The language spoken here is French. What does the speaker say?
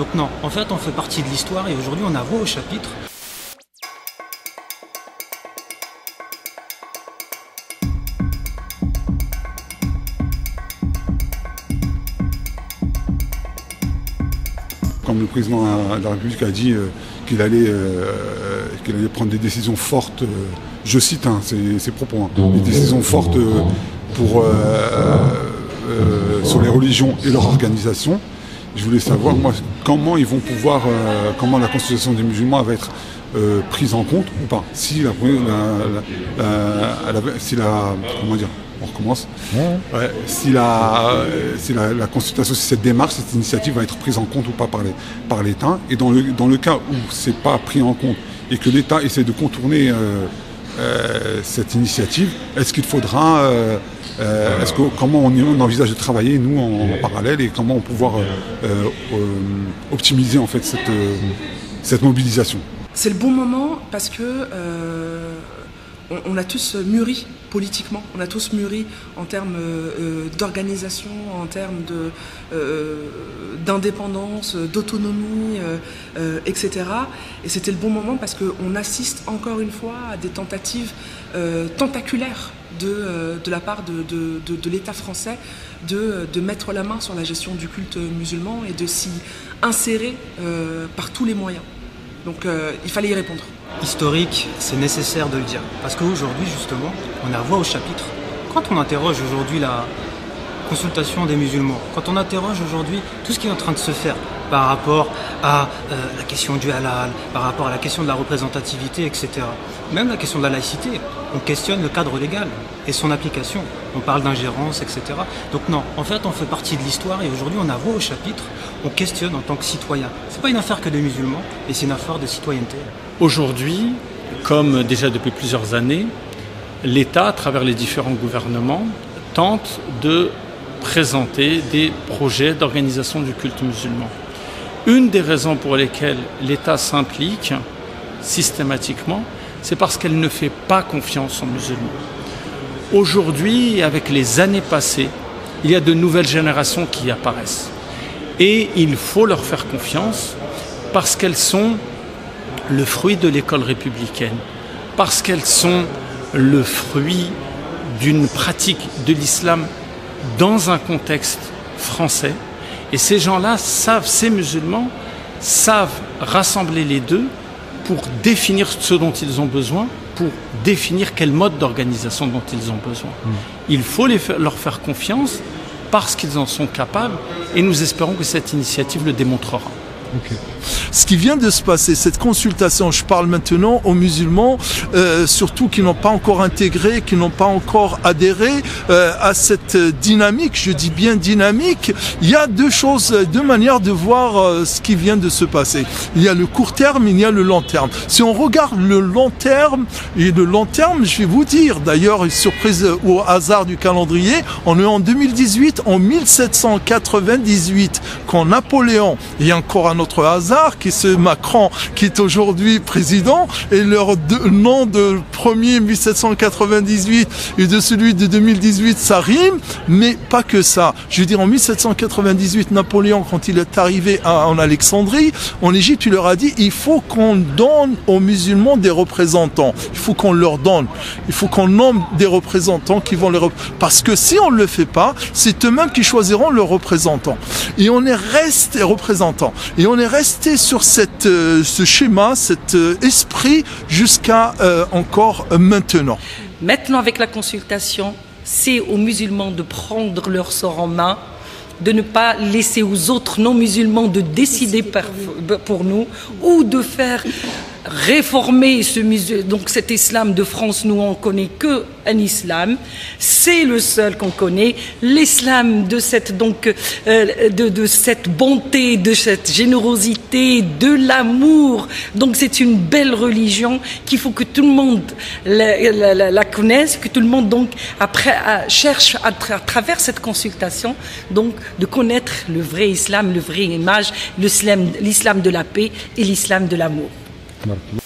Donc non, en fait on fait partie de l'histoire et aujourd'hui on a voix au chapitre. Comme le président de la République a dit qu'il allait prendre des décisions fortes, je cite ses propos, des décisions fortes sur les religions et leur organisation. Je voulais savoir moi, comment ils vont pouvoir, comment la constitution des musulmans va être prise en compte ou pas. Si comment dire, on recommence. Ouais, si la consultation, si cette démarche, cette initiative va être prise en compte ou pas par l'État. Et dans le cas où c'est pas pris en compte et que l'État essaie de contourner cette initiative, est-ce qu'il faudra, comment on envisage de travailler nous en parallèle et comment on pouvoir optimiser en fait cette mobilisation? C'est le bon moment parce que on a tous mûri politiquement, on a tous mûri en termes d'organisation, en termes d'indépendance, d'autonomie, etc. Et c'était le bon moment parce qu'on assiste encore une fois à des tentatives tentaculaires de la part de l'État français de mettre la main sur la gestion du culte musulman et de s'y insérer par tous les moyens. Donc il fallait y répondre. Historique, c'est nécessaire de le dire. Parce qu'aujourd'hui, justement, on a voix au chapitre. Quand on interroge aujourd'hui la consultation des musulmans, quand on interroge aujourd'hui tout ce qui est en train de se faire par rapport à la question du halal, par rapport à la question de la représentativité, etc. Même la question de la laïcité, on questionne le cadre légal et son application. On parle d'ingérence, etc. Donc non, en fait, on fait partie de l'histoire et aujourd'hui, on a voix au chapitre, on questionne en tant que citoyen. C'est pas une affaire que des musulmans, mais c'est une affaire de citoyenneté. Aujourd'hui, comme déjà depuis plusieurs années, l'État, à travers les différents gouvernements, tente de présenter des projets d'organisation du culte musulman. Une des raisons pour lesquelles l'État s'implique systématiquement, c'est parce qu'elle ne fait pas confiance aux musulmans. Aujourd'hui, avec les années passées, il y a de nouvelles générations qui apparaissent. Et il faut leur faire confiance parce qu'elles sont le fruit de l'école républicaine, parce qu'elles sont le fruit d'une pratique de l'islam dans un contexte français. Et ces gens-là ces musulmans savent rassembler les deux pour définir ce dont ils ont besoin, pour définir quel mode d'organisation dont ils ont besoin. Il faut leur faire confiance parce qu'ils en sont capables et nous espérons que cette initiative le démontrera. Okay. Ce qui vient de se passer, cette consultation, je parle maintenant aux musulmans, surtout qui n'ont pas encore intégré, qui n'ont pas encore adhéré à cette dynamique, je dis bien dynamique. Il y a deux manières de voir ce qui vient de se passer. Il y a le court terme, il y a le long terme. Si on regarde le long terme, je vais vous dire, d'ailleurs, une surprise au hasard du calendrier, on est en 2018, en 1798, quand Napoléon, il y a encore un autre hasard, qui est ce Macron qui est aujourd'hui président, et leur nom de premier 1798 et de celui de 2018, ça rime, mais pas que ça. Je veux dire, en 1798, Napoléon, quand il est arrivé en Alexandrie, en Égypte, il leur a dit, il faut qu'on donne aux musulmans des représentants. Il faut qu'on leur donne. Il faut qu'on nomme des représentants qui vont les représenter. Parce que si on ne le fait pas, c'est eux-mêmes qui choisiront leurs représentants. Et on est resté représentants. Et on est resté sur ce schéma, cet esprit jusqu'à encore maintenant. Maintenant, avec la consultation, c'est aux musulmans de prendre leur sort en main, de ne pas laisser aux autres non-musulmans de décider pour nous ou de faire réformer donc cet islam de France. Nous on connaît que un islam, c'est le seul qu'on connaît, l'islam de cette de cette bonté, de cette générosité, de l'amour. Donc c'est une belle religion qu'il faut que tout le monde la connaisse, que tout le monde donc après cherche à travers cette consultation donc de connaître le vrai islam, le vrai image, l'islam de la paix et l'islam de l'amour. Marc.